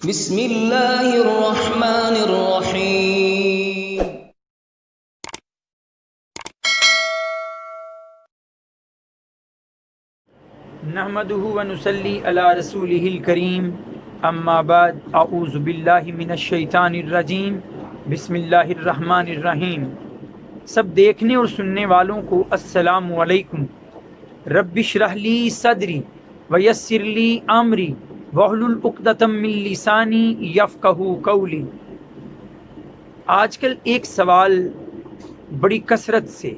بسم اللہ الرحمن الرحیم۔ نحمده ونصلی علی رسولہ الکریم، اما بعد، اعوذ باللہ من الشیطان الرجیم، بسم اللہ الرحمن الرحیم۔ سب دیکھنے اور سننے والوں کو السلام علیکم۔ رب اشرح لی صدری ویسر لی امری واحلل عقدۃ من لسانی یفقہوا قولی۔ آج کل ایک سوال بڑی کثرت سے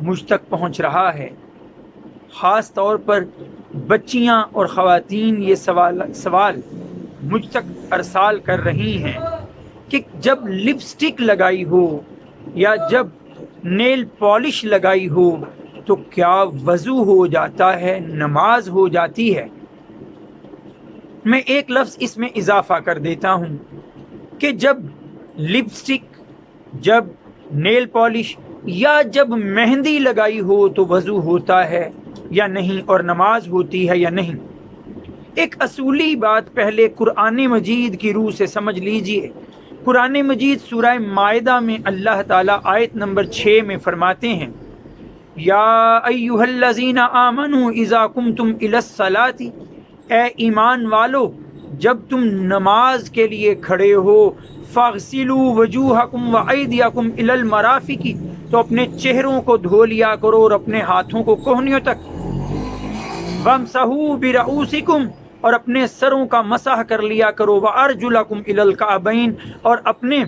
مجھ تک پہنچ رہا ہے، خاص طور پر بچیاں اور خواتین یہ سوال مجھ تک ارسال کر رہی ہیں کہ جب لپسٹک لگائی ہو یا جب نیل پالش لگائی ہو تو کیا وضو ہو جاتا ہے، نماز ہو جاتی ہے؟ میں ایک لفظ اس میں اضافہ کر دیتا ہوں کہ جب لپسٹک، جب نیل پالش یا جب مہندی لگائی ہو تو وضو ہوتا ہے یا نہیں، اور نماز ہوتی ہے یا نہیں۔ ایک اصولی بات پہلے قرآن مجید کی روح سے سمجھ لیجئے۔ قرآن مجید سورہ مائدہ میں اللہ تعالیٰ آیت نمبر 6 میں فرماتے ہیں، یا ایھا الذین آمنوا اذا قمتم الی الصلاۃ، اے ایمان والو جب تم نماز کے لیے کھڑے ہو، فاغسلوا وجوہکم وایدیکم الی المرافق، تو اپنے چہروں کو دھو لیا کرو اور اپنے ہاتھوں کو کوہنیوں تک، وامسحوا برؤوسکم، اور اپنے سروں کا مسح کر لیا کرو، وارجلکم الی الکعبین، اور اپنے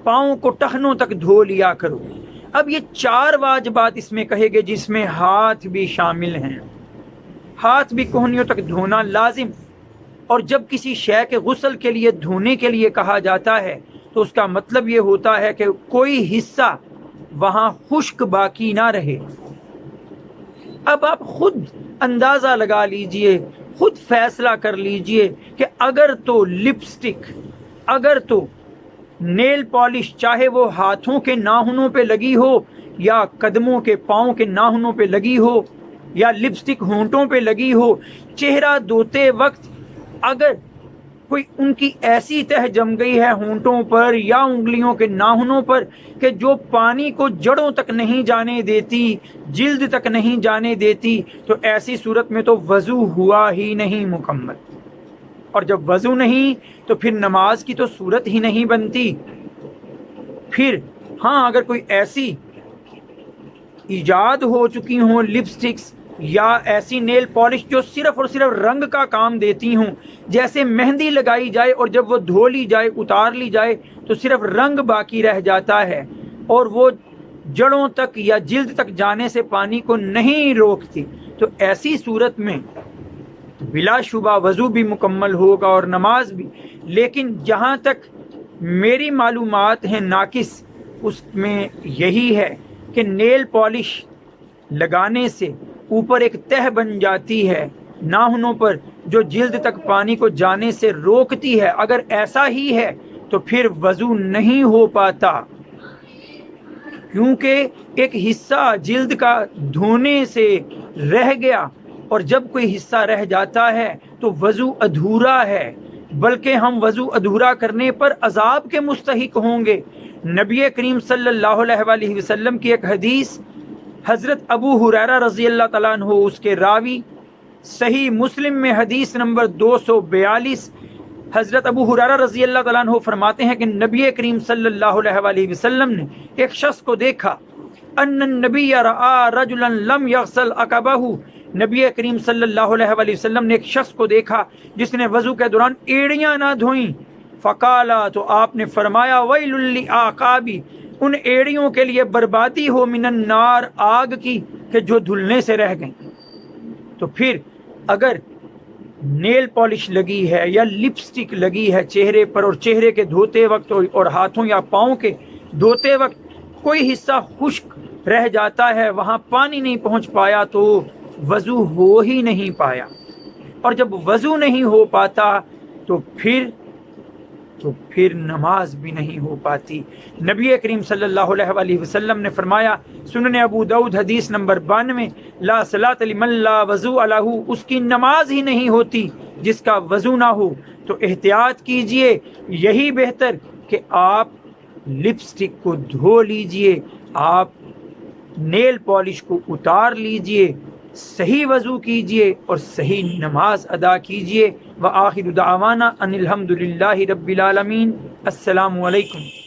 پاؤں کو ٹخنوں تک دھو لیا کرو۔ اب یہ 4 واجبات اس میں کہے گئے جس میں ہاتھ بھی شامل ہیں، ہاتھ بھی کوہنیوں تک دھونا لازم۔ اور جب کسی شے کے غسل کے لیے دھونے کے لیے کہا جاتا ہے تو اس کا مطلب یہ ہوتا ہے کہ کوئی حصہ وہاں خشک باقی نہ رہے۔ اب آپ خود اندازہ لگا لیجئے، خود فیصلہ کر لیجئے کہ اگر تو لپسٹک، اگر تو نیل پالش، چاہے وہ ہاتھوں کے ناخنوں پہ لگی ہو یا قدموں کے پاؤں کے ناخنوں پہ لگی ہو یا لپسٹک ہونٹوں پہ لگی ہو، چہرہ دھوتے وقت اگر کوئی ان کی ایسی تہ جم گئی ہے ہونٹوں پر یا انگلیوں کے ناخنوں پر کہ جو پانی کو جڑوں تک نہیں جانے دیتی، جلد تک نہیں جانے دیتی، تو ایسی صورت میں تو وضو ہوا ہی نہیں مکمل۔ اور جب وضو نہیں تو پھر نماز کی تو صورت ہی نہیں بنتی۔ پھر ہاں، اگر کوئی ایسی ایجاد ہو چکی ہوں لپسٹکس یا ایسی نیل پالش جو صرف اور صرف رنگ کا کام دیتی ہوں، جیسے مہندی لگائی جائے اور جب وہ دھو لی جائے، اتار لی جائے تو صرف رنگ باقی رہ جاتا ہے اور وہ جڑوں تک یا جلد تک جانے سے پانی کو نہیں روکتی، تو ایسی صورت میں بلا شبہ وضو بھی مکمل ہوگا اور نماز بھی۔ لیکن جہاں تک میری معلومات ہیں ناقص، اس میں یہی ہے کہ نیل پالش لگانے سے اوپر ایک تہ بن جاتی ہے ناخنوں پر جو جلد تک پانی کو جانے سے روکتی ہے۔ اگر ایسا ہی ہے تو پھر وضو نہیں ہو پاتا، کیونکہ ایک حصہ جلد کا دھونے سے رہ گیا، اور جب کوئی حصہ رہ جاتا ہے تو وضو ادھورا ہے، بلکہ ہم وضو ادھورا کرنے پر عذاب کے مستحق ہوں گے۔ نبی کریم صلی اللہ علیہ وآلہ وسلم کی ایک حدیث، حضرت ابو ہریرہ رضی اللہ تعالیٰ عنہ اس کے راوی، صحیح مسلم میں حدیث نمبر 242، حضرت ابو ہریرہ رضی اللہ تعالیٰ عنہ فرماتے ہیں کہ نبی کریم صلی اللہ علیہ وآلہ وسلم نے ایک شخص کو دیکھا، ان النبی رأى رجلا لم یغسل عقبہ، نبی کریم صلی اللہ علیہ وآلہ وسلم نے ایک شخص کو دیکھا جس نے وضو کے دوران ایڑیاں نہ دھوئیں، فقالا، تو آپ نے فرمایا، ویل للعقابی، ان ایڑیوں کے لیے بربادی ہو، من النار، آگ کی، کہ جو دھلنے سے رہ گئیں۔ تو پھر اگر نیل پالش لگی ہے یا لپسٹک لگی ہے چہرے پر، اور چہرے کے دھوتے وقت اور ہاتھوں یا پاؤں کے دھوتے وقت کوئی حصہ خشک رہ جاتا ہے، وہاں پانی نہیں پہنچ پایا، تو وضو ہو ہی نہیں پایا۔ اور جب وضو نہیں ہو پاتا تو پھر تو پھر نماز بھی نہیں ہو پاتی۔ نبی کریم صلی اللہ علیہ وآلہ وسلم نے فرمایا، سنن ابو داؤد حدیث نمبر 92، لا صلاۃ لمن لا وضوء لہ، اس کی نماز ہی نہیں ہوتی جس کا وضو نہ ہو۔ تو احتیاط کیجئے، یہی بہتر کہ آپ لپسٹک کو دھو لیجئے، آپ نیل پالش کو اتار لیجئے، صحیح وضو کیجئے اور صحیح نماز ادا کیجئے۔ وآخر دعوانا ان الحمد للہ رب العالمین۔ السلام علیکم۔